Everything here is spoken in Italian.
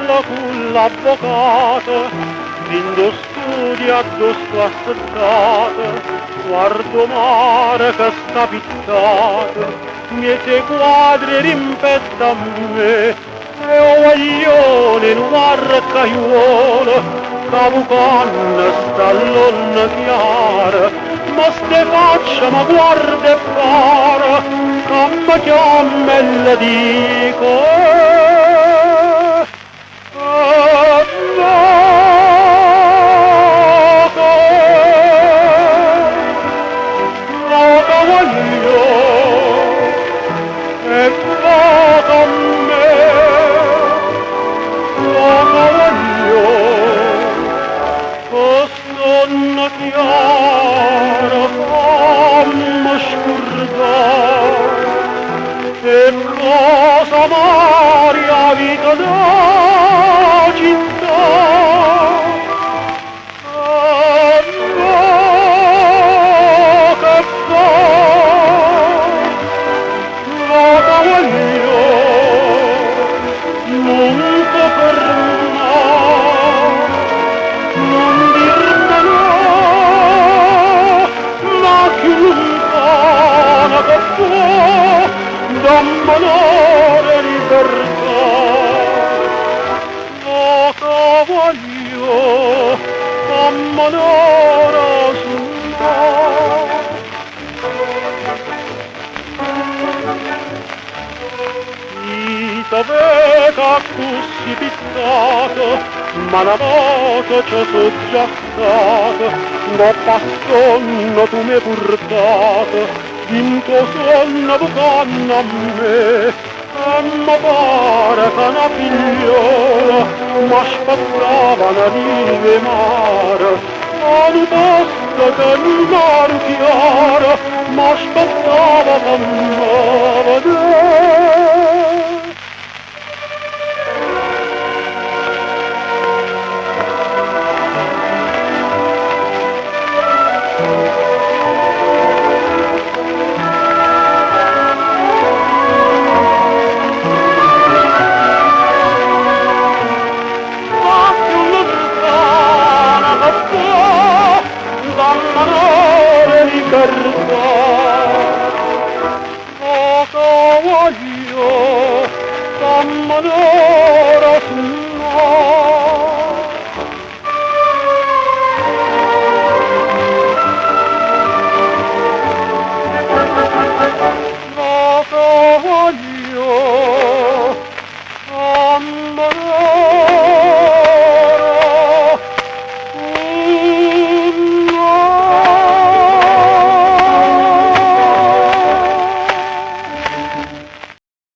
con l'avvocato, in studio addosso sto assettato, guardo mare che sta pittato, miei quadri rimpetta a me, e o guaglione in un barcaiuolo, cavucanna sta all'onna chiara, ma ste faccia ma guarda e para, che mi chiama e le dico, donna chiara, fammi scordare, e cosa Maria vita da città. Che fa, vada voglio, non può fermare, non dirmelo, ma chi lontana che può, dammi libertà. Oh, che voglio, fammi onore sul mare. T'aveva così pizzato, ma una volta ci sono già stato, da pastonno tu mi hai portato, in tuo sonno bucanno a me, e mi pare che una figliola m'aspettava una riva mare, a un posto che il mare chiaro m'aspettava per me vedere. Oh, che voglio, dammi